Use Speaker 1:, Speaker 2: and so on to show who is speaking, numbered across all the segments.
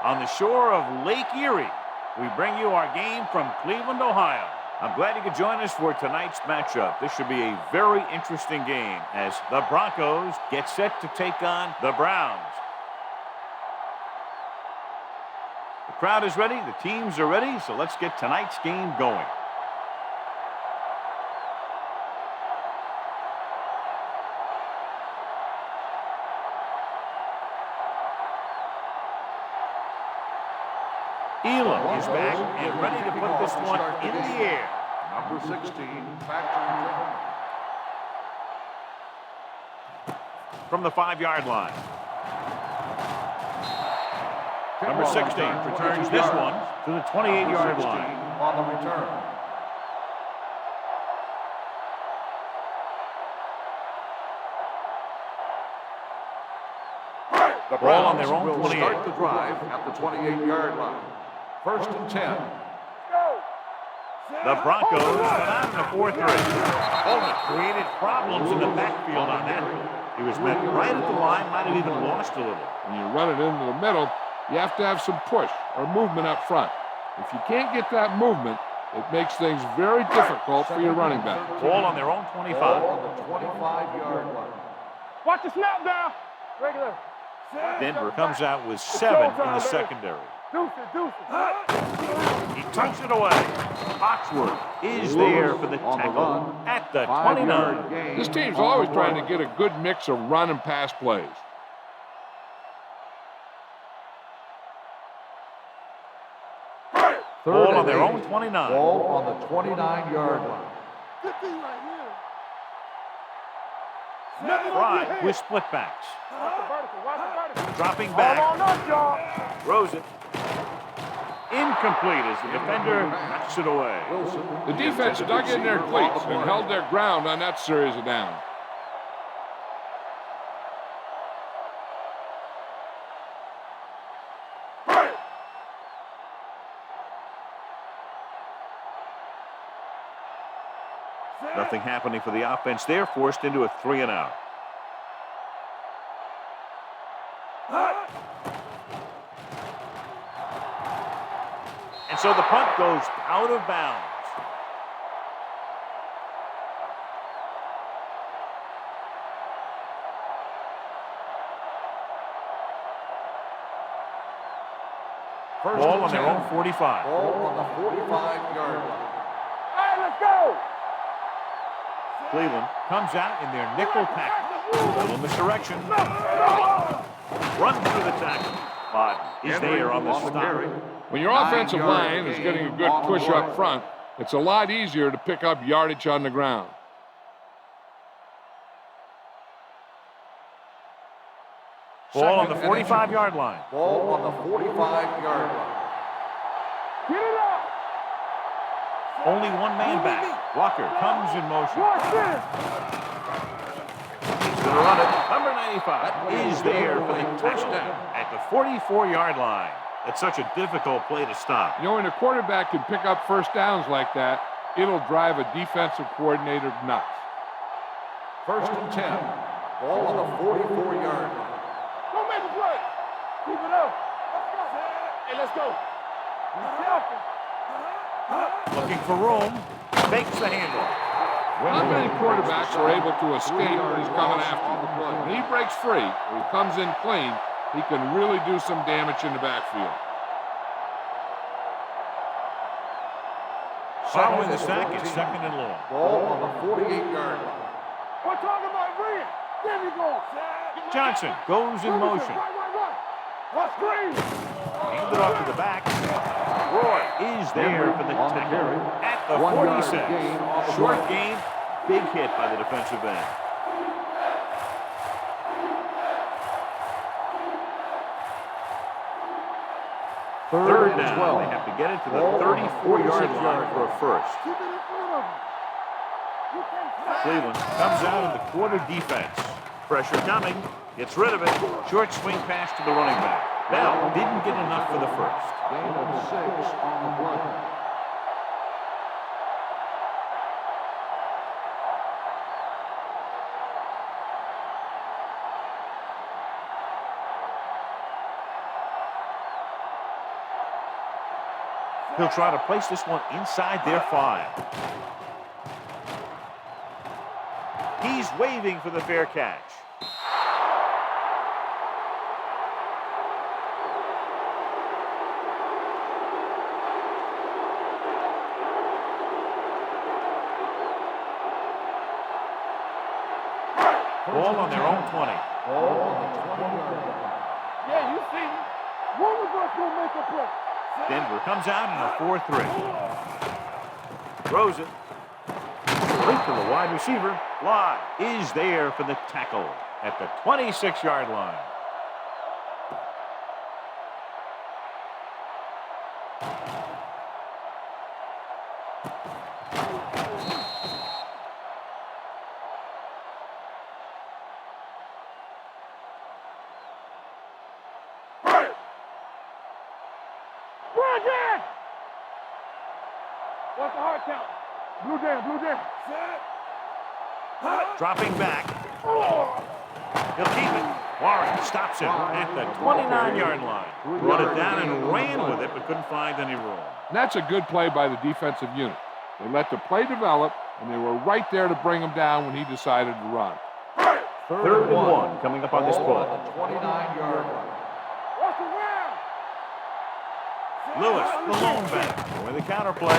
Speaker 1: on the shore of Lake Erie. We bring you our game from Cleveland, Ohio. I'm glad you could join us for tonight's matchup. This should be a very interesting game as the Broncos get set to take on the Browns. The crowd is ready, the teams are ready, so let's get tonight's game going. Elam is back and ready to put this one in the air.
Speaker 2: Number 16, back
Speaker 1: from the 5-yard line. Number 16 returns this one to the 28-yard line.
Speaker 2: On the return. The
Speaker 1: Ball on their
Speaker 2: Browns
Speaker 1: own
Speaker 2: will
Speaker 1: 28.
Speaker 2: start the drive at the 28-yard line. First and 10.
Speaker 1: The Broncos went out in a 4-3. Holman created problems in the backfield on that. He was met right at the line, might have even lost a little.
Speaker 3: When you run it into the middle, you have to have some push or movement up front. If you can't get that movement, it makes things very difficult for your running back.
Speaker 1: Ball on their own 25.
Speaker 2: Ball on the 25-yard line.
Speaker 4: Watch the snap down. Regular.
Speaker 1: Denver comes out with 7 in the secondary. He tucks it away. Foxworth is there for the tackle at the 29.
Speaker 3: This team's always trying to get a good mix of run and pass plays.
Speaker 1: Ball on their own 29.
Speaker 2: Ball on the 29-yard line.
Speaker 1: Fry with split backs. Dropping back. Throws it. Incomplete as the defender knocks it away.
Speaker 3: The defense dug in their cleats and held their ground on that series of downs.
Speaker 1: Nothing happening for the offense there, forced into a 3-and-out. And so the punt goes out of bounds. Ball on their own 45.
Speaker 2: Ball on the 45-yard line.
Speaker 4: Hey, let's go!
Speaker 1: Cleveland comes out in their nickel package. Little misdirection. Run through the tackle. But is there on the stop.
Speaker 3: When your offensive line is getting a good push up front, it's a lot easier to pick up yardage on the ground.
Speaker 1: Ball on the 45-yard line.
Speaker 2: Ball on the 45-yard line.
Speaker 4: Get it up!
Speaker 1: Only one man back. Walker comes in motion.
Speaker 4: Watch this!
Speaker 1: He's going to run it. Number 95 is there for the touchdown at the 44-yard line. That's such a difficult play to stop.
Speaker 3: You know, when a quarterback can pick up first downs like that, it'll drive a defensive coordinator nuts.
Speaker 2: First and 10. Ball on the 44-yard line.
Speaker 4: Go make a play! Keep it up! Hey, let's go!
Speaker 1: Looking for room. Fakes the handoff.
Speaker 3: Not many quarterbacks are able to escape when he's coming after you. When he breaks free or he comes in clean, he can really do some damage in the backfield.
Speaker 1: Following the sack, it's 2nd and long.
Speaker 2: Ball on the 48-yard line.
Speaker 4: We're talking about bring it! There we go!
Speaker 1: Johnson goes in motion.
Speaker 4: Let's screen!
Speaker 1: Handed off to the back. Roy is there for the tackle at the 46. Short gain, big hit by the defensive end. Third down. They have to get it to the 34-yard line for a first. Cleveland comes out in the quarter defense. Pressure coming. Gets rid of it. Short swing pass to the running back. Bell didn't get enough for the first.
Speaker 2: Gain of 6 on the play.
Speaker 1: He'll try to place this one inside their 5. He's waving for the fair catch. Ball on their own 20.
Speaker 2: Ball on the 20-yard line.
Speaker 4: Yeah, you see me. One of us will make a play.
Speaker 1: Denver comes out in a 4-3. Throws it. Complete to the wide receiver. Live is there for the tackle at the 26-yard line.
Speaker 4: What's the hard count? Blue down, blue down.
Speaker 1: Dropping back. He'll keep it. Warren stops him at the 29-yard line. Brought it down and ran with it, but couldn't find any room.
Speaker 3: And that's a good play by the defensive unit. They let the play develop, and they were right there to bring him down when he decided to run.
Speaker 1: Third and one coming up on this play.
Speaker 2: On the 29-yard line.
Speaker 4: What's around?
Speaker 1: Lewis, the lone back, with a counter play.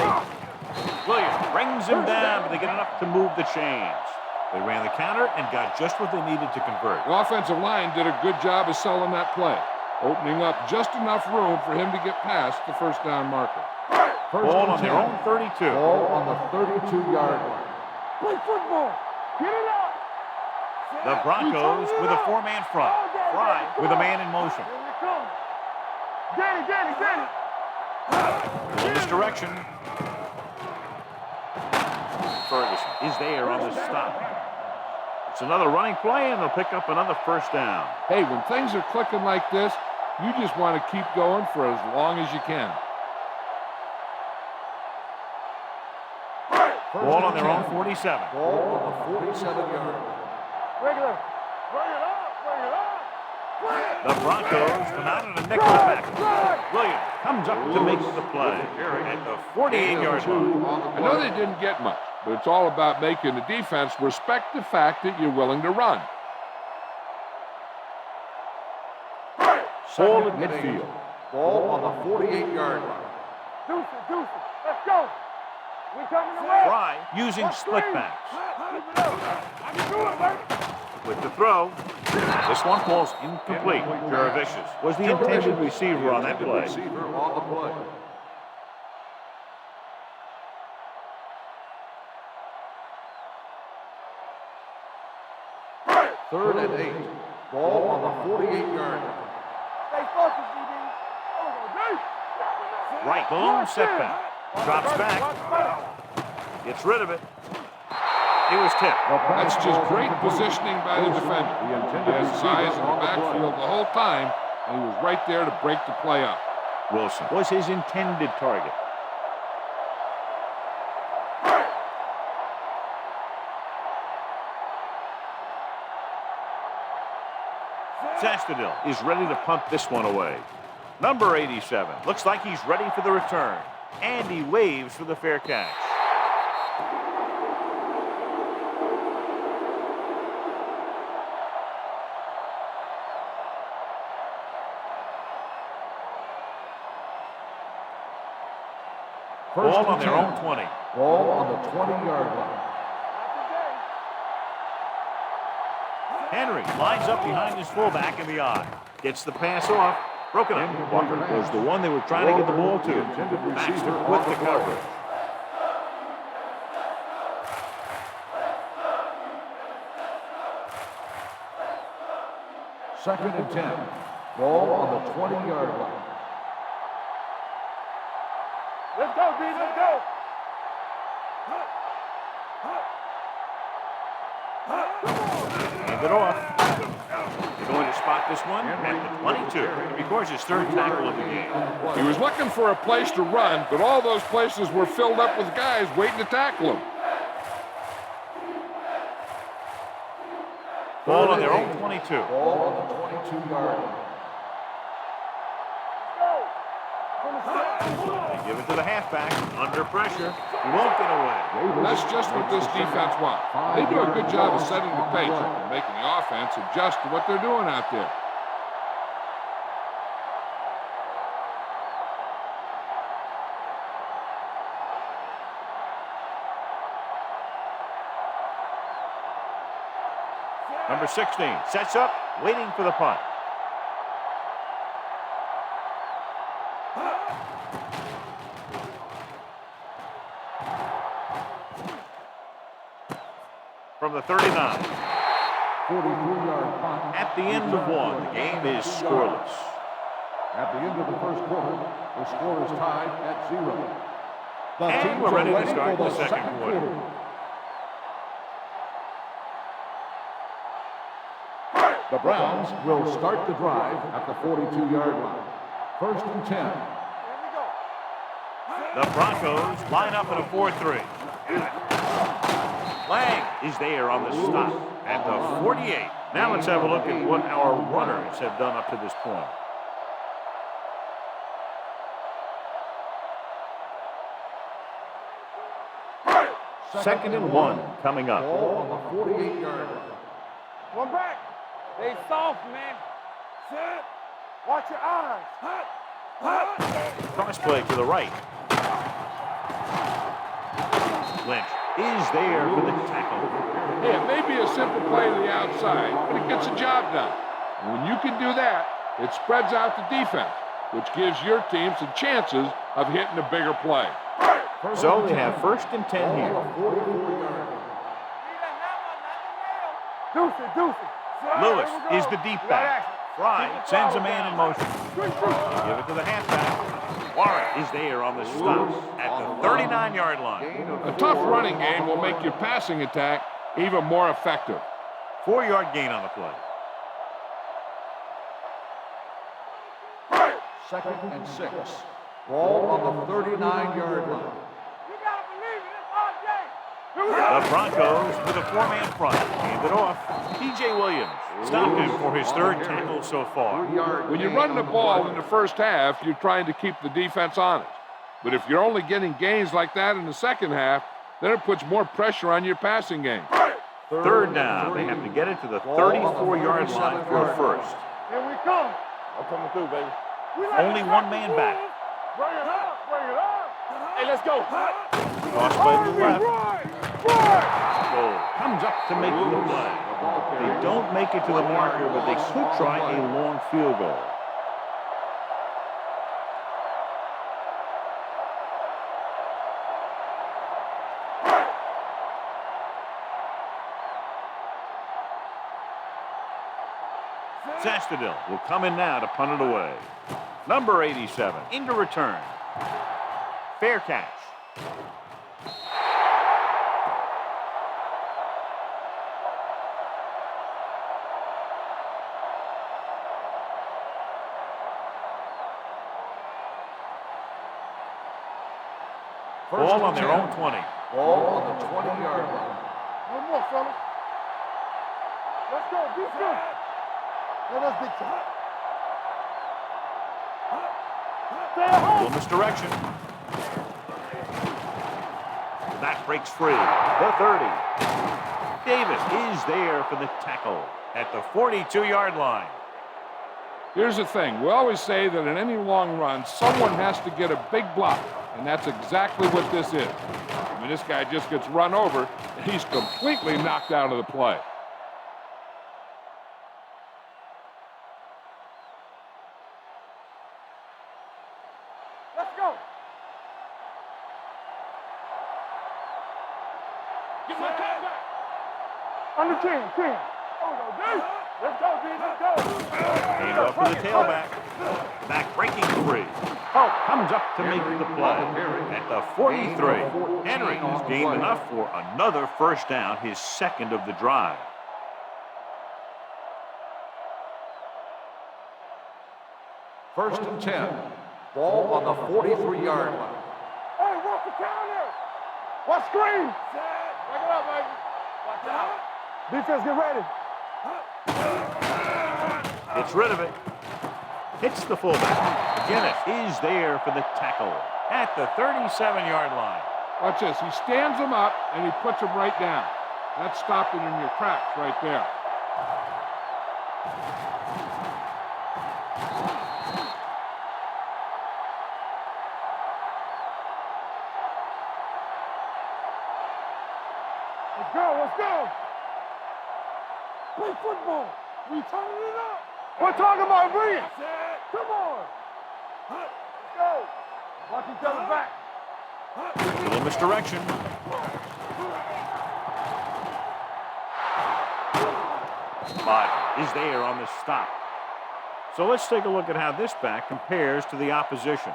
Speaker 1: Williams brings him down, but they get enough to move the chains. They ran the counter and got just what they needed to convert.
Speaker 3: The offensive line did a good job of selling that play, opening up just enough room for him to get past the first down marker.
Speaker 1: Ball on their own 32.
Speaker 2: Ball on the 32-yard line.
Speaker 4: Play football. Get it out.
Speaker 1: The Broncos with a 4-man front. Fry with a man in motion.
Speaker 4: Here we come. Get it.
Speaker 1: In this direction. Ferguson is there on the stop. It's another running play, and they'll pick up another first down.
Speaker 3: Hey, when things are clicking like this, you just want to keep going for as long as you can.
Speaker 1: Ball on their own 47.
Speaker 2: Ball on the 47-yard line.
Speaker 4: Regular. Bring it up.
Speaker 1: The Broncos come out in a nickel back. Williams comes up to make the play here at the 48-yard line.
Speaker 3: I know they didn't get much, but it's all about making the defense respect the fact that you're willing to run.
Speaker 1: Ball at midfield.
Speaker 2: Ball on the 48-yard line.
Speaker 4: Deuces. Let's go. We coming away.
Speaker 1: Fry using split backs.
Speaker 4: I can do it, baby.
Speaker 1: With the throw. This one falls incomplete. Jaravicius was the intended receiver on that play.
Speaker 2: Receiver on the play. Third and 8. Ball on the 48-yard line.
Speaker 4: Stay focused, DB.
Speaker 1: Right, the lone setback. Drops back. Gets rid of it. He was tipped.
Speaker 3: That's just great positioning by the defender. He has his eyes in the backfield the whole time, and he was right there to break the play up.
Speaker 1: Wilson was his intended target. Zastadil is ready to punt this one away. Number 87 looks like he's ready for the return, and he waves for the fair catch. Ball on their own 20.
Speaker 2: Ball on the 20-yard line.
Speaker 1: Henry lines up behind his fullback in the I. Gets the pass off. Broken up. Walker was the one they were trying to get the ball to. Baxter with the coverage.
Speaker 2: Second and 10. Ball on the 20-yard line.
Speaker 4: Let's go, D. Let's go.
Speaker 1: Hand it off. They're going to spot this one at the 22. It records his third tackle of the game.
Speaker 3: He was looking for a place to run, but all those places were filled up with guys waiting to tackle him.
Speaker 1: Ball on their own 22.
Speaker 2: Ball on the 22-yard line.
Speaker 1: They Give it to the halfback. Under pressure. He won't get away.
Speaker 3: That's just what this defense wants. They do a good job of setting the pace and making the offense adjust to what they're doing out there.
Speaker 1: Number 16 sets up, waiting for the punt. From the 39.
Speaker 2: 43-yard punt.
Speaker 1: At the end of one, the game is scoreless.
Speaker 2: At the end of the first quarter, the score is tied at 0.
Speaker 1: And we're ready to start the second quarter.
Speaker 2: The Browns will start the drive at the 42-yard line. First and 10.
Speaker 1: The Broncos line up in a 4-3. Lang is there on the stop at the 48. Now let's have a look at what our runners have done up to this point. Second and 1 coming up.
Speaker 2: Ball on the 48-yard line.
Speaker 4: One back. Stay soft, man. Sit. Watch your eyes. Hut. Hut.
Speaker 1: Cross play to the right. Lynch is there for the tackle.
Speaker 3: Yeah, it may be a simple play to the outside, but it gets the job done. And when you can do that, it spreads out the defense, which gives your team some chances of hitting a bigger play.
Speaker 1: So they have first and 10 here. Lewis is the deep back. Fry sends a man in motion. Give it to the halfback. Warren is there on the stop at the 39-yard line.
Speaker 3: A tough running game will make your passing attack even more effective.
Speaker 1: 4-yard gain on the play.
Speaker 2: Second and 6. Ball on the 39-yard line.
Speaker 4: You gotta believe it. It's our day.
Speaker 1: The Broncos with a 4-man front. Hand it off. P.J. Williams stopped him for his third tackle so far.
Speaker 3: When you run the ball in the first half, you're trying to keep the defense honest. But if you're only getting gains like that in the second half, then it puts more pressure on your passing game.
Speaker 1: Third down. They have to get it to the 34-yard line for a first.
Speaker 4: Here we come. I'm coming through, baby.
Speaker 1: Only one man back.
Speaker 4: Bring it up. Bring it up. Hey, let's go.
Speaker 1: Cross play to the left. Goal comes up to make the play. They don't make it to the marker, but they could try a long field goal. Zastadil will come in now to punt it away. Number 87 into return. Fair catch. Ball on their own 20.
Speaker 2: Ball on the 20-yard line.
Speaker 4: One more, fella. Let's go. Be good. Let us big time. Stay at home.
Speaker 1: Little misdirection. That breaks free. The 30. Davis is there for the tackle at the 42-yard line.
Speaker 3: Here's the thing. We always say that in any long run, someone has to get a big block, and that's exactly what this is. I mean, this guy just gets run over, and he's completely knocked out of the play.
Speaker 4: Let's go. Get my time back. Under 10. Oh, no, dude. Let's go, dude. Let's go.
Speaker 1: Hand off to the tailback. Back breaking free. Comes up to make the play at the 43. Henry has gained enough for another first down, his second of the drive.
Speaker 2: First and 10. Ball on the 43-yard line.
Speaker 4: Hey, walk the counter. Watch screen. Back it up, baby. Watch out. Defense, get ready.
Speaker 1: Gets rid of it. Hits the fullback. Guinness is there for the tackle at the 37-yard line.
Speaker 3: Watch this. He stands them up, and he puts them right down. That's stopping in your tracks right there.
Speaker 4: Let's go, let's go. Play football. We turning it up. We're talking about brilliant. Come on. Let's go. Watch each other back.
Speaker 1: A little misdirection. But is there on the stop. So let's take a look at how this back compares to the opposition.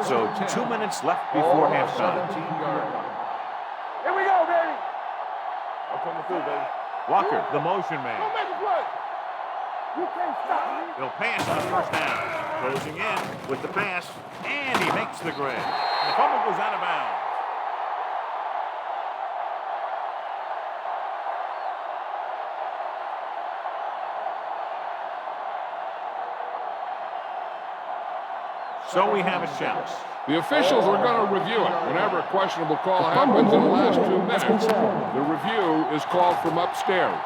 Speaker 1: So 2 minutes left before halftime.
Speaker 2: 17-yard line.
Speaker 4: Here we go, baby. I'm coming through, baby.
Speaker 1: Walker, the motion man.
Speaker 4: Don't make a play. You can't stop me.
Speaker 1: He'll pass on first down. Closing in with the pass, and he makes the grab. The fumble goes out of bounds. So we have a chance.
Speaker 3: The officials are going to review it. Whenever a questionable call happens in the last 2 minutes, the review is called from upstairs.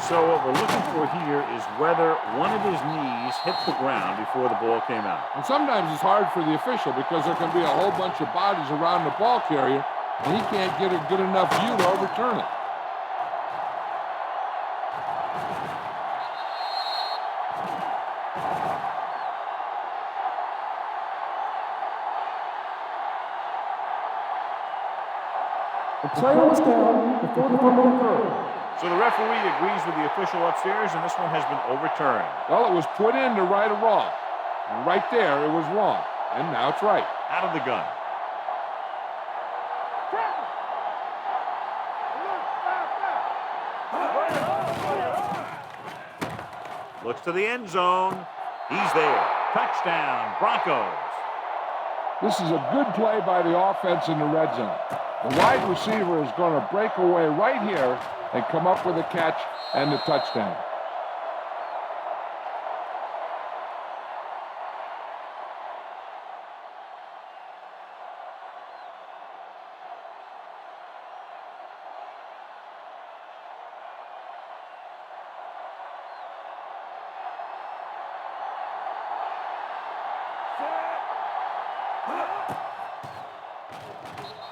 Speaker 1: So what we're looking for here is whether one of his knees hit the ground before the ball came out.
Speaker 3: And sometimes it's hard for the official because there can be a whole bunch of bodies around the ball carrier, and he can't get a good enough view to overturn it.
Speaker 5: The play was down before the fumble occurred.
Speaker 1: So the referee agrees with the official upstairs, and this one has been overturned.
Speaker 3: Well, it was put in to right a wrong. And right there, it was wrong. And now it's right.
Speaker 1: Out of the gun. Looks to the end zone. He's there. Touchdown, Broncos.
Speaker 3: This is a good play by the offense in the red zone. The wide receiver is going to break away right here and come up with a catch and the touchdown.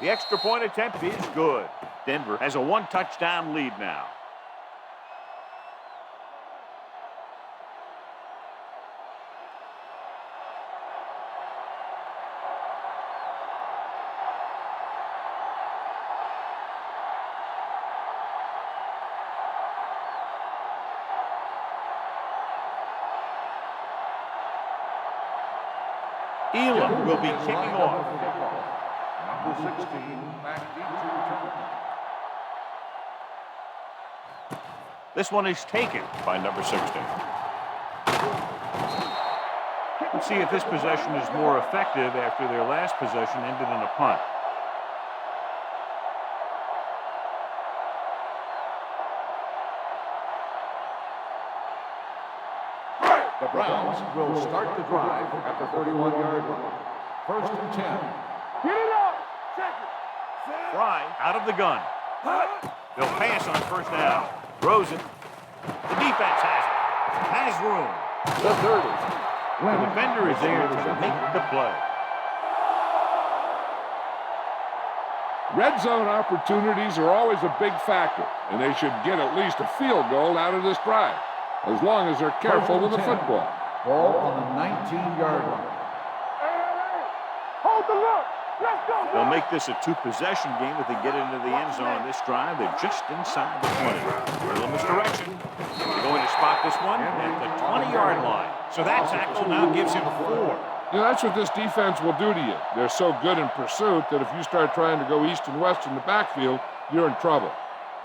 Speaker 1: The extra point attempt is good. Denver has a one-touchdown lead now. Elam will be kicking off.
Speaker 2: Number 16, back deep to return.
Speaker 1: This one is taken by number 16. Let's see if this possession is more effective after their last possession ended in a punt.
Speaker 2: The Browns will start the drive at the 31-yard line. First and 10.
Speaker 4: Get it up. Check it.
Speaker 1: Fry out of the gun. They'll pass on first down. Throws it. The defense has it. Has room.
Speaker 4: The 30.
Speaker 1: The defender is there to make the play.
Speaker 3: Red zone opportunities are always a big factor, and they should get at least a field goal out of this drive, as long as they're careful with the football.
Speaker 2: Ball on the 19-yard line.
Speaker 4: Hey, hold the look. Let's go.
Speaker 1: They'll make this a two-possession game if they get into the end zone on this drive. They're just inside the 20. A little misdirection. They're going to spot this one at the 20-yard line. So that tackle now gives him 4.
Speaker 3: You know, that's what this defense will do to you. They're so good in pursuit that if you start trying to go east and west in the backfield, you're in trouble.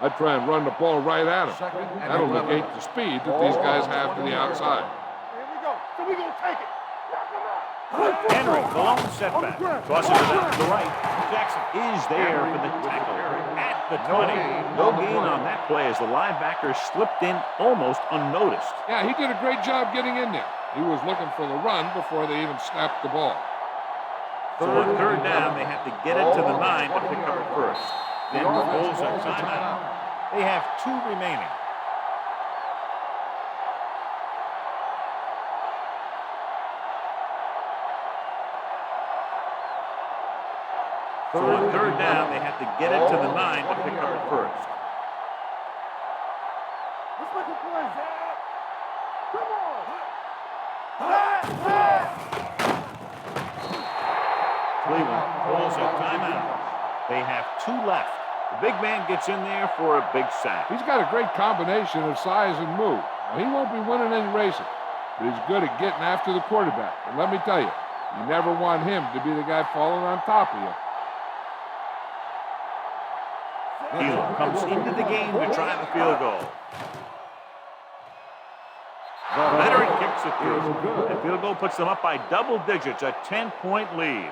Speaker 3: I'd try and run the ball right at them. That'll negate the speed that these guys have to the outside.
Speaker 4: Here we go. So we gonna take it.
Speaker 1: Henry, the lone setback. Tosses it out to the right. Jackson is there for the tackle at the 20. No gain on that play as the linebacker slipped in almost unnoticed.
Speaker 3: Yeah, he did a great job getting in there. He was looking for the run before they even snapped the ball.
Speaker 1: So on third down, they have to get it to the 9 to pick up first. Denver pulls a timeout. They have 2 remaining. So on third down, they have to get it to the 9 to pick up first.
Speaker 4: Let's make a play, Zach. Come on.
Speaker 1: Cleveland pulls a timeout. They have 2 left. The big man gets in there for a big sack.
Speaker 3: He's got a great combination of size and move. Now, he won't be winning any races, but he's good at getting after the quarterback. And let me tell you, you never want him to be the guy falling on top of you.
Speaker 1: Thielen comes into the game to try the field goal. Leonard kicks it through. The field goal puts them up by double digits, a 10-point lead.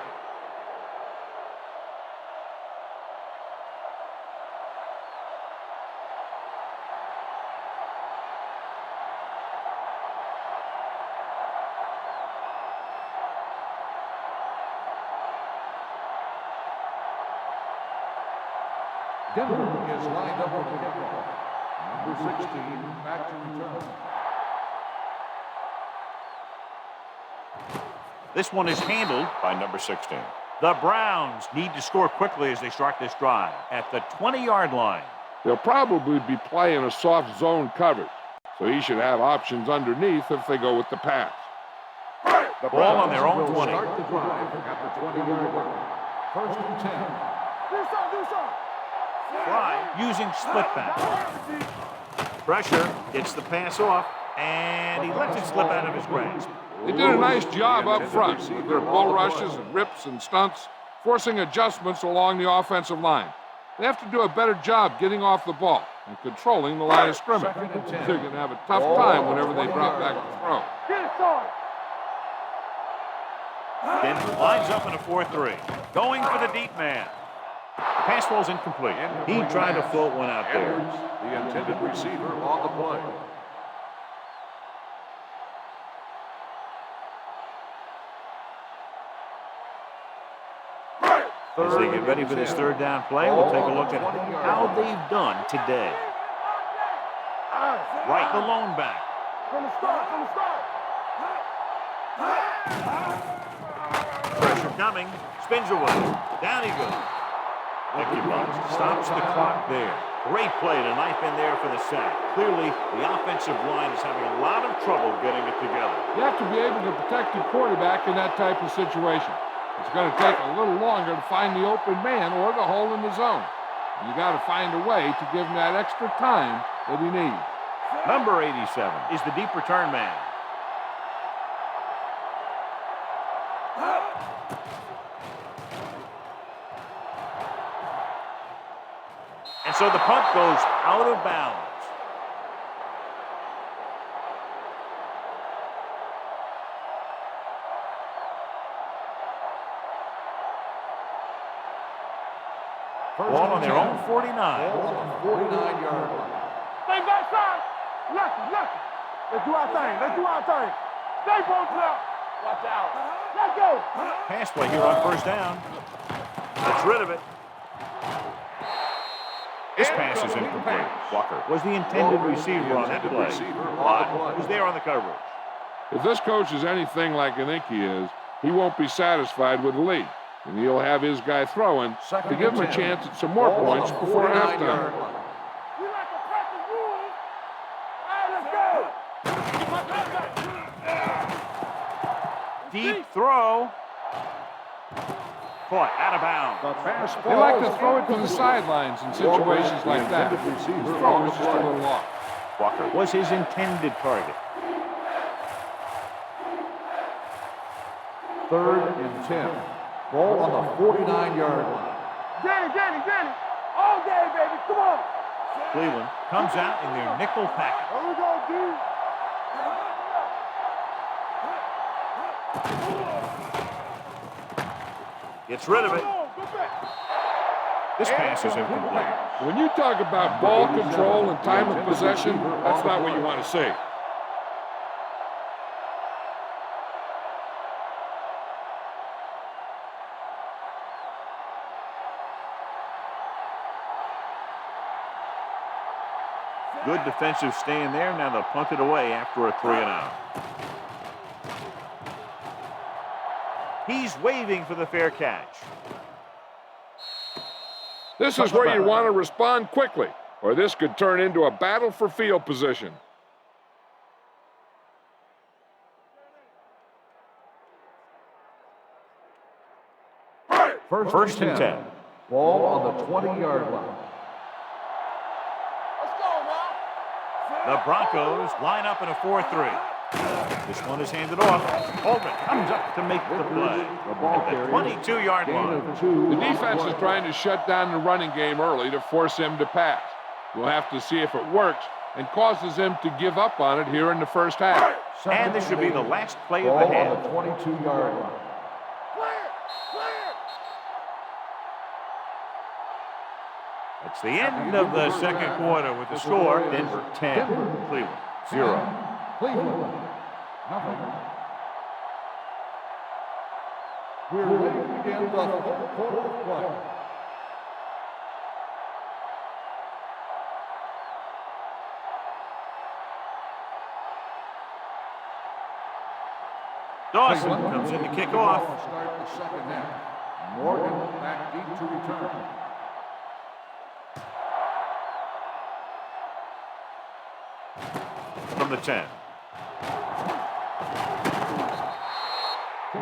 Speaker 2: Denver is lined up for the kickoff. Number 16 back to return.
Speaker 1: This one is handled by number 16. The Browns need to score quickly as they start this drive at the 20-yard line.
Speaker 3: They'll probably be playing a soft zone coverage, so he should have options underneath if they go with the pass.
Speaker 2: The
Speaker 1: Ball on their own 20.
Speaker 2: Start the drive at the 20-yard line. First and 10.
Speaker 4: Do something.
Speaker 1: Fry using split back. Pressure gets the pass off, and he lets it slip out of his grasp.
Speaker 3: They did a nice job up front with their bull rushes and rips and stunts, forcing adjustments along the offensive line. They have to do a better job getting off the ball and controlling the line of scrimmage. They're going to have a tough time whenever they drop back to throw.
Speaker 4: Get it started.
Speaker 1: Denver lines up in a 4-3. Going for the deep man. The pass ball's incomplete. He tried to float one out there.
Speaker 2: The intended receiver on the play.
Speaker 1: As they get ready for this third down play, we'll take a look at how they've done today. Right, the lone back.
Speaker 4: From the start.
Speaker 1: Pressure coming. Spins away. Down he goes. Nicky Bucks stops the clock there. Great play to knife in there for the sack. Clearly, the offensive line is having a lot of trouble getting it together.
Speaker 3: You have to be able to protect your quarterback in that type of situation. It's going to take a little longer to find the open man or the hole in the zone. You got to find a way to give him that extra time that he needs.
Speaker 1: Number 87 is the deep return man. And so the punt goes out of bounds. Ball on their own 49.
Speaker 2: 49-yard line.
Speaker 4: Stay backside. Lucky. Let's do our thing. Stay both left. Watch out. Let's go.
Speaker 1: Pass play here on first down. Gets rid of it. This pass is incomplete. Walker was the intended receiver on that play. Watt was there on the coverage.
Speaker 3: If this coach is anything like I think he is, he won't be satisfied with the lead. And he'll have his guy throwing to give him a chance at some more points before halftime.
Speaker 4: We like to practice rules. All right, let's go.
Speaker 1: Deep throw. Caught out of bounds.
Speaker 3: They like to throw it to the sidelines in situations like that. His throw is just a little off.
Speaker 1: Walker was his intended target.
Speaker 2: 3rd and 10. Ball on the 49-yard line.
Speaker 4: Danny. All day, baby. Come on.
Speaker 1: Cleveland comes out in their nickel package.
Speaker 4: Here we go, dude.
Speaker 1: Gets rid of it.
Speaker 4: Go back.
Speaker 1: This pass is incomplete.
Speaker 3: When you talk about ball control and time of possession, that's not what you want to see.
Speaker 1: Good defensive stand there. Now they'll punt it away after a 3-and-out. He's waving for the fair catch.
Speaker 3: This is where you want to respond quickly, or this could turn into a battle for field position.
Speaker 2: First and 10. Ball on the 20-yard line.
Speaker 4: Let's go, now.
Speaker 1: The Broncos line up in a 4-3. This one is handed off. Holman comes up to make the play at the 22-yard line.
Speaker 3: The defense is trying to shut down the running game early to force him to pass. We'll have to see if it works and causes him to give up on it here in the first half.
Speaker 1: And this should be the last play of the
Speaker 2: Ball
Speaker 1: half.
Speaker 2: on the 22-yard line.
Speaker 1: It's the end of the second quarter with the score. Denver 10, Cleveland 0.
Speaker 2: Cleveland, nothing. We're ready to begin the fourth quarter of play.
Speaker 1: Dawson comes in to kick off.
Speaker 2: Start the second half. Morgan back deep to return.
Speaker 1: From the 10.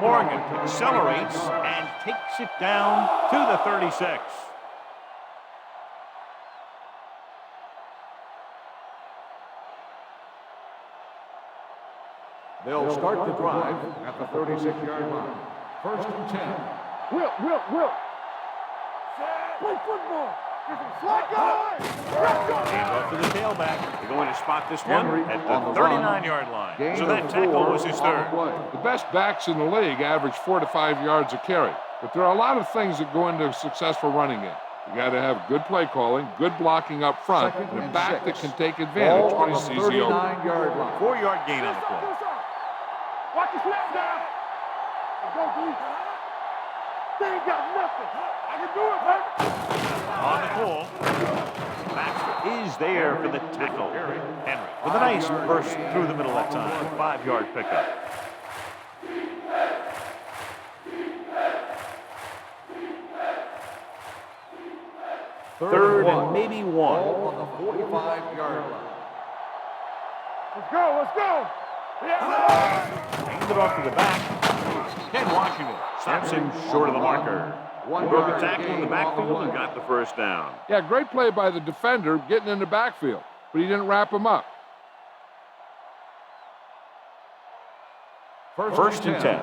Speaker 1: Morgan accelerates and takes it down to the 36.
Speaker 2: They'll start the drive at the 36-yard line. First and 10.
Speaker 4: Will. Play football. Flag guy.
Speaker 1: Hands off to the tailback. They're going to spot this one
Speaker 2: Henry
Speaker 1: at
Speaker 2: on
Speaker 1: the
Speaker 2: the
Speaker 1: 39-yard line.
Speaker 2: Gain
Speaker 1: So
Speaker 2: of
Speaker 1: that tackle
Speaker 2: 4
Speaker 1: was his
Speaker 2: on the
Speaker 1: third.
Speaker 2: play.
Speaker 3: The best backs in the league average 4 to 5 yards a carry. But there are a lot of things that go into a successful running game. You got to have good play calling, good blocking up front,
Speaker 2: Second
Speaker 3: and a
Speaker 2: and
Speaker 3: back
Speaker 2: 6.
Speaker 3: that can take advantage
Speaker 2: Ball
Speaker 3: when
Speaker 2: on
Speaker 3: he
Speaker 2: the
Speaker 3: sees the open.
Speaker 2: 39-yard line.
Speaker 1: 4-yard gain on the play.
Speaker 4: Watch the snap down. Go deep. They ain't got nothing. I can do it, baby.
Speaker 1: On the pull. Baxter is there for the tackle. Henry with a nice burst through the middle that time. 5-yard pickup. Third and maybe one.
Speaker 2: Ball on the 45-yard line.
Speaker 4: Let's go.
Speaker 1: Hands it off to the back. Ken Washington stops him short of the marker. Broke a tackle in the backfield and got the first down.
Speaker 3: Yeah, great play by the defender getting in the backfield, but he didn't wrap him up.
Speaker 2: First and 10.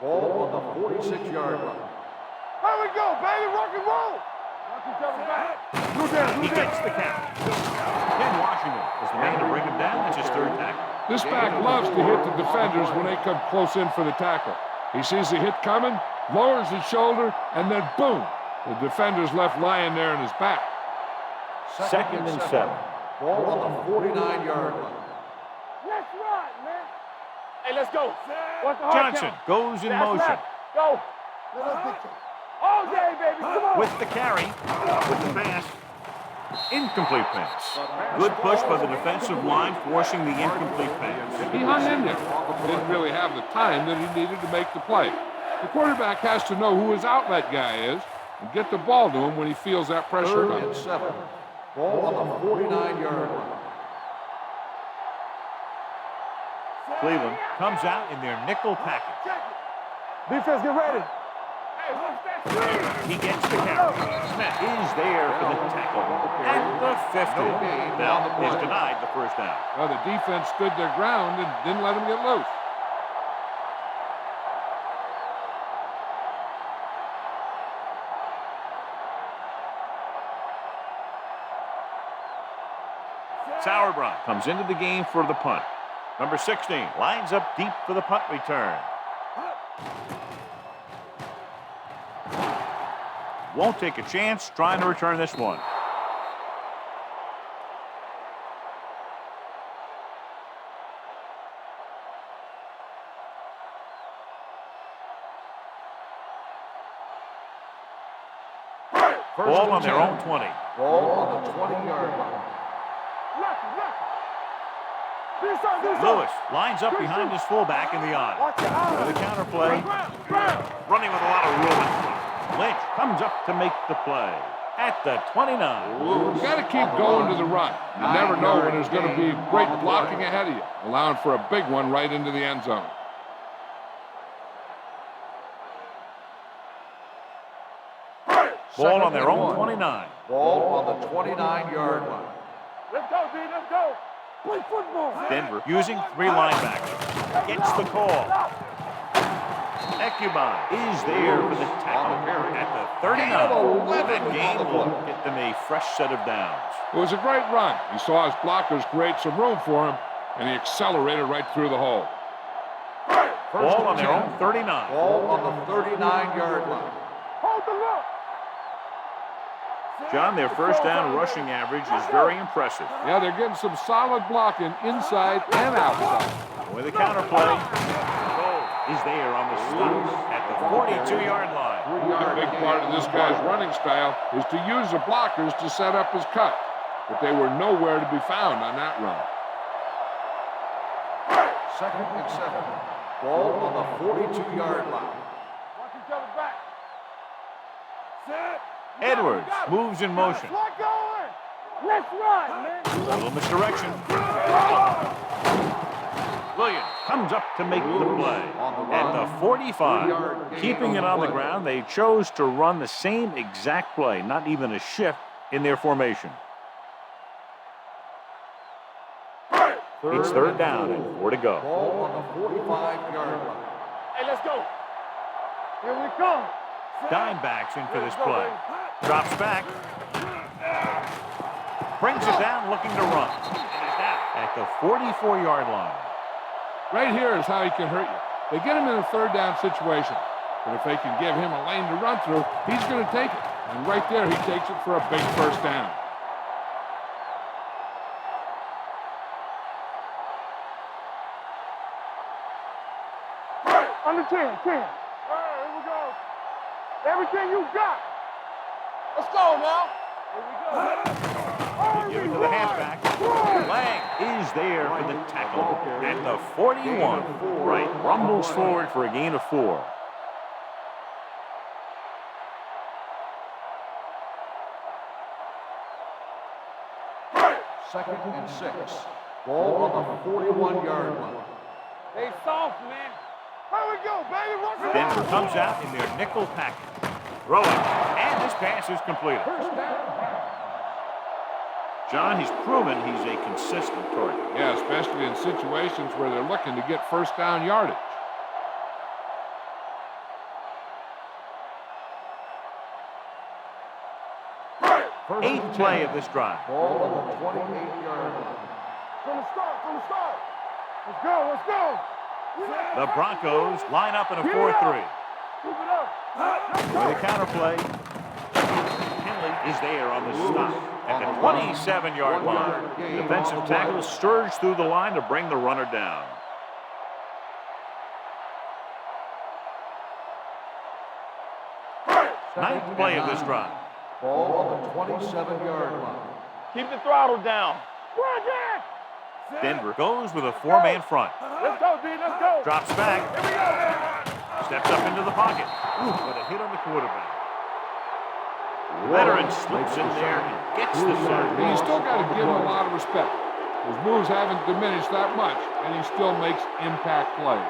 Speaker 2: Ball on the 46-yard line.
Speaker 4: Here we go, baby. Rock and roll. Watch each other back.
Speaker 1: He gets the count. Ken Washington is the man to bring him down. That's his third tackle.
Speaker 3: This back loves to hit the defenders when they come close in for the tackle. He sees the hit coming, lowers his shoulder, and then boom, the defender's left lying there in his back.
Speaker 1: Second and 7.
Speaker 2: Ball on the 49-yard line.
Speaker 4: Let's run, man. Hey, let's go. What's the hard
Speaker 1: Johnson
Speaker 4: count?
Speaker 1: goes in
Speaker 4: That's
Speaker 1: motion
Speaker 4: left. Go. All day, baby. Come on.
Speaker 1: with the carry, with the pass. Incomplete pass. Good push by the defensive line, forcing the incomplete pass.
Speaker 3: He hung in there. Didn't really have the time that he needed to make the play. The quarterback has to know who his outlet guy is and get the ball to him when he feels that pressure
Speaker 2: Third
Speaker 3: coming.
Speaker 2: and 7. Ball on the 49-yard line.
Speaker 1: Cleveland comes out in their nickel package.
Speaker 4: Defense, get ready. Hey, what's that screen?
Speaker 1: He gets the count. Smith is there for the tackle at the 50. Now is denied the first down.
Speaker 3: Well, the defense stood their ground and didn't let him get loose.
Speaker 1: Sauerbrunn comes into the game for the punt. Number 16 lines up deep for the punt return. Won't take a chance trying to return this one. Ball on their own 20.
Speaker 2: Ball on the 20-yard line.
Speaker 1: Lewis lines up behind his fullback in the on. With a counter play. Running with a lot of room in front. Lynch comes up to make the play at the 29.
Speaker 3: You've got to keep going to the run. You never know when there's going to be great blocking ahead of you, allowing for a big one right into the end zone.
Speaker 1: Ball on their own 29.
Speaker 2: Ball on the 29-yard line.
Speaker 4: Let's go, D. Let's go. Play football.
Speaker 1: Denver using 3 linebackers. Gets the call. Ekuban is there for the tackle at the 39. That game will get them a fresh set of downs.
Speaker 3: It was a great run. He saw his blockers create some room for him, and he accelerated right through the hole.
Speaker 1: Ball on their own 39.
Speaker 2: Ball on the 39-yard line.
Speaker 4: Hold the look.
Speaker 1: John, their first down rushing average is very impressive.
Speaker 3: Yeah, they're getting some solid blocking inside and outside.
Speaker 1: With a counter play, is there on the stop at the 42-yard line.
Speaker 3: A big part of this guy's running style is to use the blockers to set up his cut, but they were nowhere to be found on that run.
Speaker 2: 2nd and 7. Ball on the 42-yard line.
Speaker 4: Watch each other back. Set.
Speaker 1: Edwards moves in motion.
Speaker 4: Let's going. Let's run, man.
Speaker 1: A little misdirection. Williams comes up to make the play at the 45. Keeping it on the ground, they chose to run the same exact play, not even a shift in their formation. It's 3rd down and 4 to go.
Speaker 2: Ball on the 45-yard line.
Speaker 4: Hey, let's go. Here we come.
Speaker 1: Dimebacks in for this play. Drops back. Brings it down looking to run. And he's down at the 44-yard line.
Speaker 3: Right here is how he can hurt you. They get him in a 3rd down situation, but if they can give him a lane to run through, he's going to take it. And right there, he takes it for a big 1st down.
Speaker 4: Under 10. All right, here we go. Everything you got. Let's go now. Here we go.
Speaker 1: Give it to the halfback. Lang is there for the tackle at the 41. Right, rumbles forward for a gain of 4.
Speaker 2: Second and 6. Ball on the 41-yard line.
Speaker 4: Stay soft, man. Here we go, baby. Watch it.
Speaker 1: Denver comes out in their nickel package. Throwing, and this pass is completed. John, he's proven he's a consistent target.
Speaker 3: Yeah, especially in situations where they're looking to get 1st down yardage.
Speaker 1: Eighth play of this drive.
Speaker 2: Ball on the 28-yard line.
Speaker 4: From the start. Let's go, let's go.
Speaker 1: The Broncos line up in a 4-3.
Speaker 4: Keep it up.
Speaker 1: With a counter play. Henley is there on the stop at the 27-yard line. Defensive tackle surged through the line to bring the runner down. Ninth play of this drive.
Speaker 2: Ball on the 27-yard line.
Speaker 4: Keep the throttle down.
Speaker 1: Denver goes with a 4-man front.
Speaker 4: Let's go, D. Let's go.
Speaker 1: Drops back.
Speaker 4: Here we go.
Speaker 1: Steps up into the pocket. With a hit on the quarterback. Veteran slips in there and gets the sack.
Speaker 3: And you still got to give him a lot of respect. His moves haven't diminished that much, and he still makes impact plays.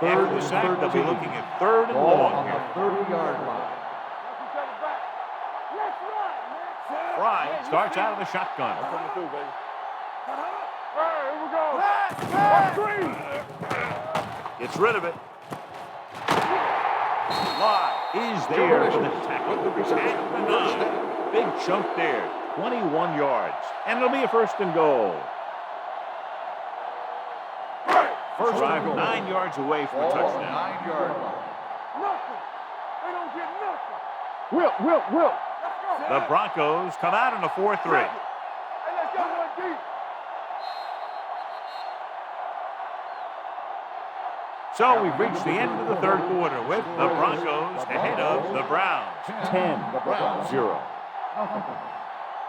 Speaker 1: After the sack, they'll be looking at 3rd and
Speaker 2: Ball
Speaker 1: long
Speaker 2: on
Speaker 1: here.
Speaker 2: the 30-yard line.
Speaker 1: Fry starts out of the shotgun.
Speaker 4: Coming through, baby. All right, here we go.
Speaker 1: Gets rid of it. Fly is there for the tackle at the 9. big chunk there. 21 yards. And it'll be a first and goal. First drive 9 yards away from a touchdown.
Speaker 2: 9-yard line.
Speaker 4: Nothing. They don't get nothing.
Speaker 5: Will.
Speaker 4: Let's go.
Speaker 1: The Broncos come out in a 4-3.
Speaker 4: Hey, let's go one deep.
Speaker 1: So we've reached the end of the third quarter with the Broncos ahead of the Browns. 10-0.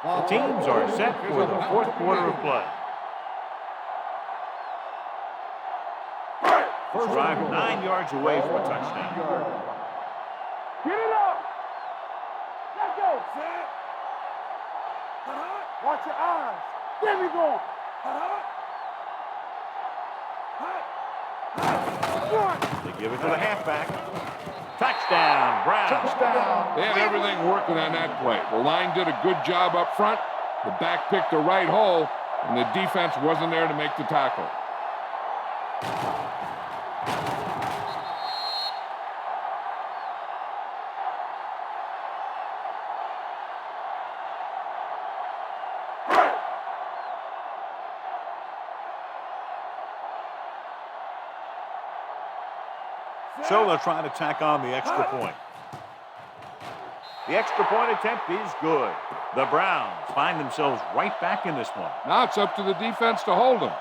Speaker 1: The teams are set for the fourth quarter of play. First drive 9 yards away from a touchdown.
Speaker 4: Get it up. Let's go. Set. Watch your eyes. There we go.
Speaker 1: They give it to the halfback. Touchdown, Browns.
Speaker 3: They had everything working on that play. The line did a good job up front. The back picked the right hole, and the defense wasn't there to make the tackle.
Speaker 1: So they'll try to tack on the extra point. The extra point attempt is good. The Browns find themselves right back in this one.
Speaker 3: Now it's up to the defense to hold them.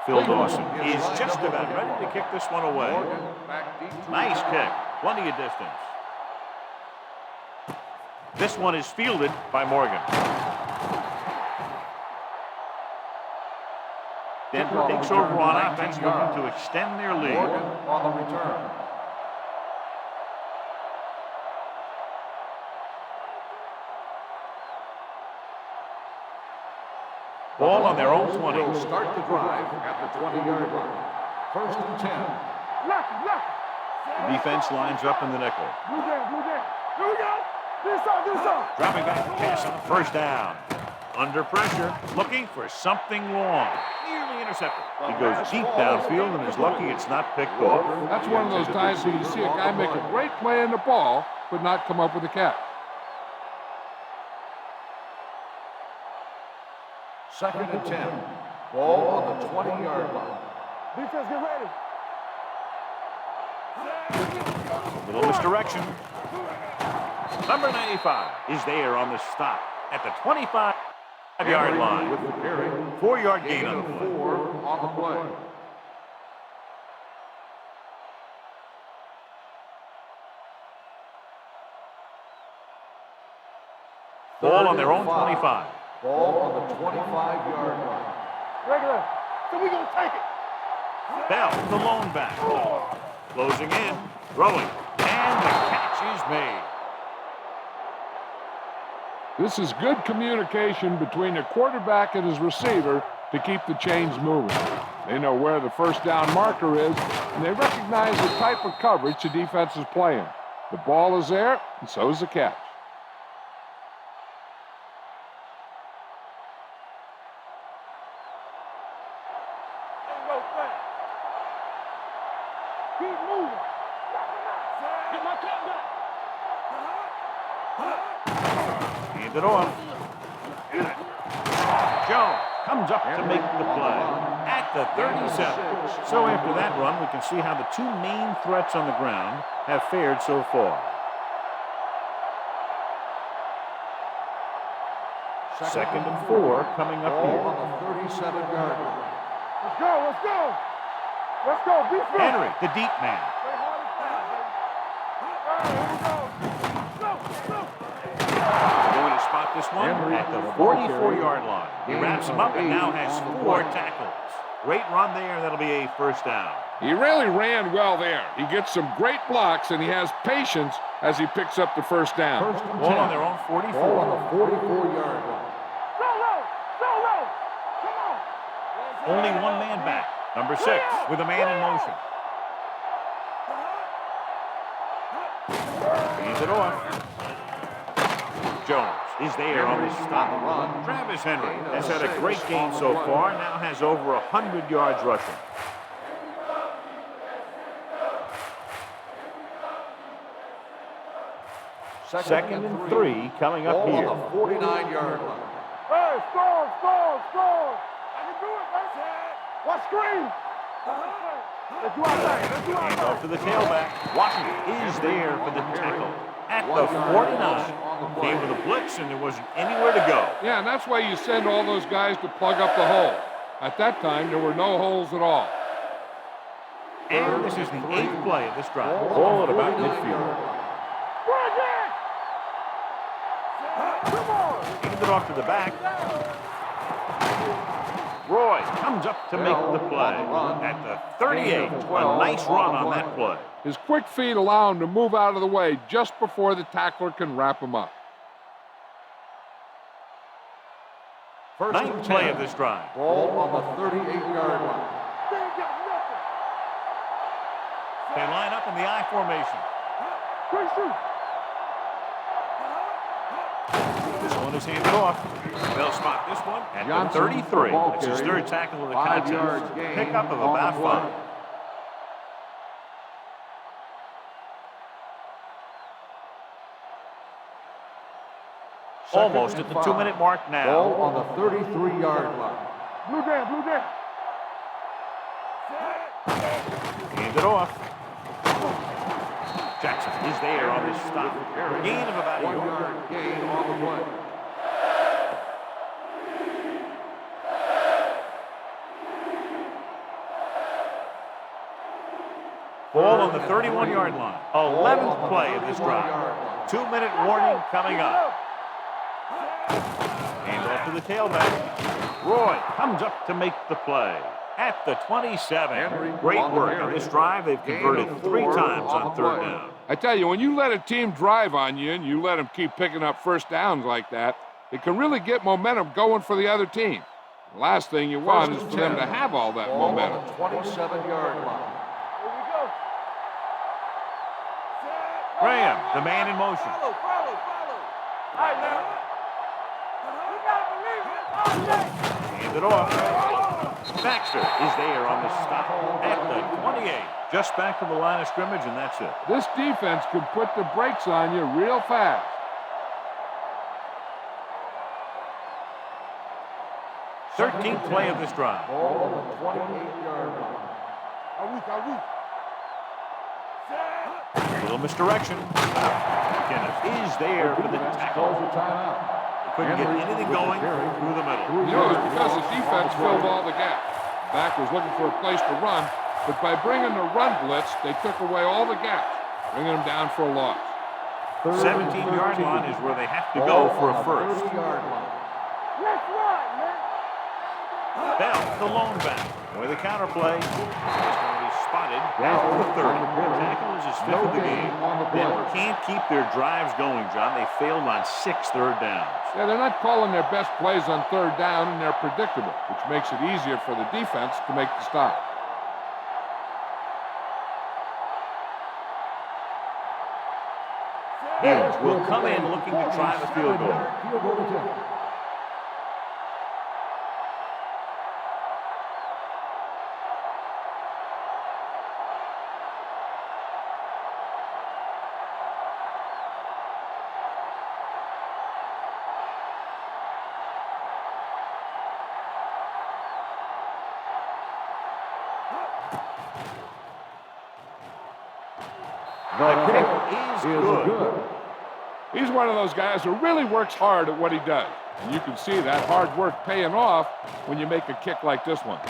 Speaker 1: Phil Dawson is just about ready to kick this one away. Nice kick. Plenty of distance. This one is fielded by Morgan. Denver takes over on offense, looking to extend their lead.
Speaker 2: On the return.
Speaker 1: Ball on their own 20.
Speaker 2: Will start the drive at the 20-yard line. First and 10.
Speaker 4: Lucky.
Speaker 1: The defense lines up in the nickel.
Speaker 4: Blue game. Here we go. This up.
Speaker 1: Dropping back to pass on first down. Under pressure, looking for something long. Nearly intercepted. He goes deep downfield and is lucky it's not picked off.
Speaker 3: That's one of those times where you see a guy make a great play on the ball, but not come up with a catch.
Speaker 2: Second and 10. Ball on the 20-yard line.
Speaker 4: Defense, get ready.
Speaker 1: Little misdirection. Number 95 is there on the stop at the 25-yard line.
Speaker 2: With the carry.
Speaker 1: 4-yard gain on the play.
Speaker 2: 4 on the play.
Speaker 1: Ball on their own 25.
Speaker 2: Ball on the 25-yard line.
Speaker 4: Regular. So we gonna take it.
Speaker 1: Bell, the lone back. Closing in, throwing, and the catch is made.
Speaker 3: This is good communication between the quarterback and his receiver to keep the chains moving. They know where the first down marker is, and they recognize the type of coverage the defense is playing. The ball is there, and so is the catch.
Speaker 4: Keep moving. Get my cut back.
Speaker 1: Hand it off. Jones comes up to make the play at the 37. So after that run, we can see how the two main threats on the ground have fared so far. Second and 4 coming up
Speaker 2: Ball
Speaker 1: here.
Speaker 2: on the 37-yard line.
Speaker 4: Let's go. Be fit.
Speaker 1: Henry, the deep man.
Speaker 4: Play hard and fast, baby. All right, here we go.
Speaker 1: Going to spot this one at the 44-yard line. He wraps him up and now has 4 tackles. Great run there, and that'll be a first down.
Speaker 3: He really ran well there. He gets some great blocks, and he has patience as he picks up the first down.
Speaker 2: First and 10.
Speaker 1: Ball on their own 44.
Speaker 2: Ball on the 44-yard line.
Speaker 4: Solo. Come on.
Speaker 1: Only one man back. Number 6 with a man in motion. Hands it off. Jones is there on the stop and run. Travis Henry has had a great game so far, now has over 100 yards rushing. Second and 3 coming up here.
Speaker 2: On the 49-yard line.
Speaker 4: Hey, score! I can do it, man. What screen? Let's do our thing. Let's do our
Speaker 1: Hands
Speaker 4: thing.
Speaker 1: off to the tailback. Washington is there for the tackle at the 49. Came with a blitz, and there wasn't anywhere to go.
Speaker 3: Yeah, and that's why you send all those guys to plug up the hole. At that time, there were no holes at all.
Speaker 1: And this is the 8th play of this drive. Ball at about midfield. Hands it off to the back. Roy comes up to make the play at the 38. A nice run on that play.
Speaker 3: His quick feet allow him to move out of the way just before the tackler can wrap him up.
Speaker 1: 9th play of this drive.
Speaker 2: Ball on the 38-yard line.
Speaker 1: They line up in the I formation. This one is handed off. They'll spot this one at the 33. That's his 3rd tackle of the contest. Pickup of about 5. Almost at the 2-minute mark now.
Speaker 2: Ball on the 33-yard line.
Speaker 4: Blue game.
Speaker 1: Hands it off. Jackson is there on this stop. Gain of about 1 yard.
Speaker 2: 1-yard gain on the play.
Speaker 1: Ball on the 31-yard line. 11th play of this drive. 2-minute warning coming up. Hands off to the tailback. Roy comes up to make the play at the 27. Great work on this drive. They've converted 3 times on 3rd down.
Speaker 3: I tell you, when you let a team drive on you and you let them keep picking up first downs like that, it can really get momentum going for the other team. The last thing you want is for them to have all that momentum.
Speaker 2: 27-yard line.
Speaker 1: Graham, the man in motion.
Speaker 4: Follow. All right, now. You gotta believe it.
Speaker 1: Hands it off. Baxter is there on the stop at the 28. Just back to the line of scrimmage, and that's it.
Speaker 3: This defense can put the brakes on you real fast.
Speaker 1: 13th play of this drive.
Speaker 2: Ball on the 28-yard line.
Speaker 4: Are we?
Speaker 1: A little misdirection. Kenneth is there for the tackle. Couldn't get anything going through the middle.
Speaker 3: You know, it's because the defense filled all the gaps. Back was looking for a place to run, but by bringing the run blitz, they took away all the gaps, bringing them down for a loss.
Speaker 1: 17-yard line is where they have to go for a first.
Speaker 4: Let's run, man.
Speaker 1: Bell, the lone back. With the counter play, is going to be spotted down to the 30. Tackle is his 5th of the game. Denver can't keep their drives going, John. They failed on 6 third downs.
Speaker 3: Yeah, they're not calling their best plays on 3rd down, and they're predictable, which makes it easier for the defense to make the stop.
Speaker 1: Higgins will come in looking to try the field goal. The kick is good.
Speaker 3: He's one of those guys who really works hard at what he does. And you can see that hard work paying off when you make a kick like this one.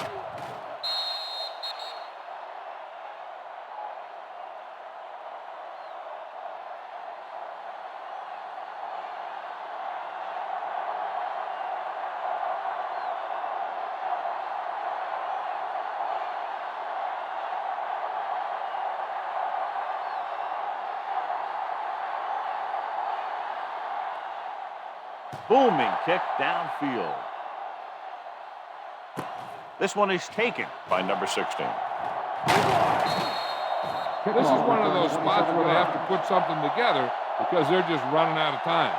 Speaker 1: Booming kick downfield. This one is taken by number 16.
Speaker 3: This is one of those spots where they have to put something together because they're just running out of time.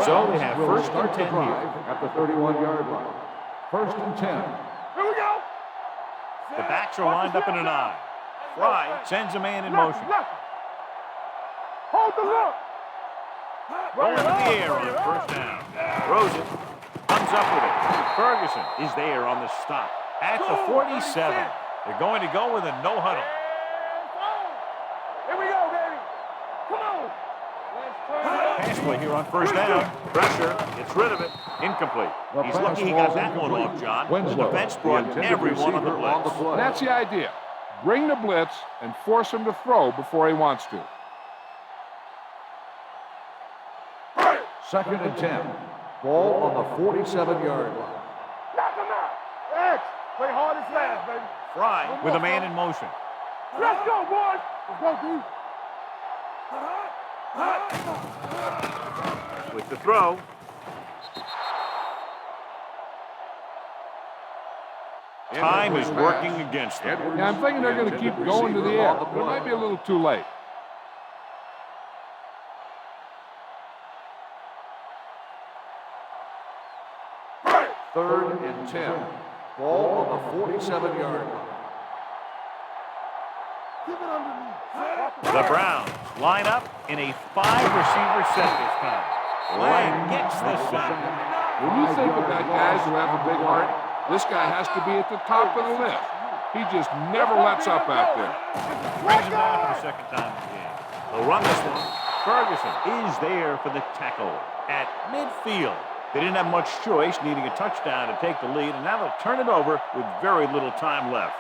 Speaker 1: So they have first and 10 here.
Speaker 2: At the 31-yard line. First and 10.
Speaker 4: Here we go.
Speaker 1: The backs are lined up in an I. Fry sends a man in motion.
Speaker 4: Hold the look.
Speaker 1: Rolling in the air on first down. Throws it. Comes up with it. Ferguson is there on the stop. At the 47. They're going to go with a no huddle.
Speaker 4: Here we go, baby. Come on.
Speaker 1: Pass play here on first down. Pressure. Gets rid of it. Incomplete. He's lucky he got that one off, John. The defense brought everyone on the blitz.
Speaker 3: That's the idea. Bring the blitz and force him to throw before he wants to.
Speaker 2: Second and 10. Ball on the 47-yard line.
Speaker 4: Knock him out. X. Play hard as last, baby.
Speaker 1: Fry with a man in motion.
Speaker 4: Let's go, boys. Let's go, D.
Speaker 1: With the throw. Time is working against them.
Speaker 3: Yeah, I'm thinking they're going to keep going to the air, but it might be a little too late.
Speaker 2: Third and 10. Ball on the 47-yard line.
Speaker 1: The Browns line up in a 5-receiver set this time. Lang gets the sack.
Speaker 3: When you think about guys who have a big heart, this guy has to be at the top of the list. He just never lets up out there.
Speaker 1: Brings him down for the second time in the game. They'll run this one. Ferguson is there for the tackle at midfield. They didn't have much choice, needing a touchdown to take the lead, and now they'll turn it over with very little time left.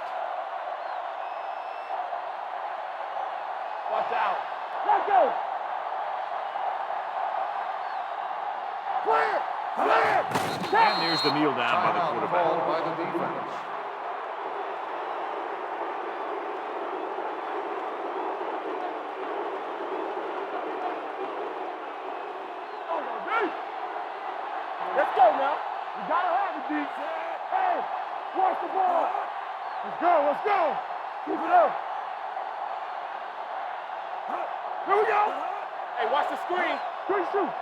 Speaker 4: Watch out. Let's go. Clear. Clear.
Speaker 1: And there's the kneel down by the quarterback.
Speaker 2: Called by the defense.
Speaker 4: Let's go now. You gotta have it, D. Hey, watch the ball. Let's go, let's go. Keep it up. Here we go. Hey, watch the screen. Screen shoot.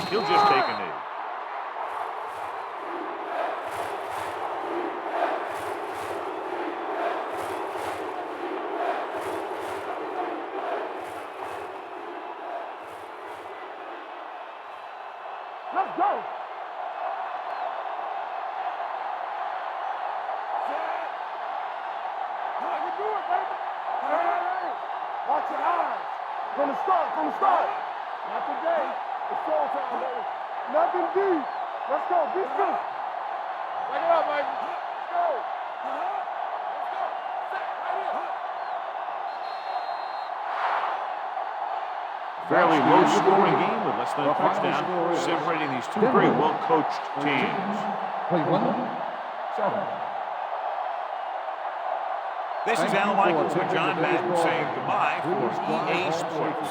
Speaker 1: He'll just take a knee.
Speaker 4: Let's go. I can do it, baby. Hey, watch your eyes. From the start, from the start. Not today. It's show time, baby. Nothing deep. Let's go. Be still. Take it up, baby. Let's go. Let's go. Set right here.
Speaker 1: Fairly low-scoring game with less than a touchdown, separating these two very well-coached teams.
Speaker 5: Cleveland, 7.
Speaker 1: This is Al Michaels with John Madden saying goodbye for EA Sports.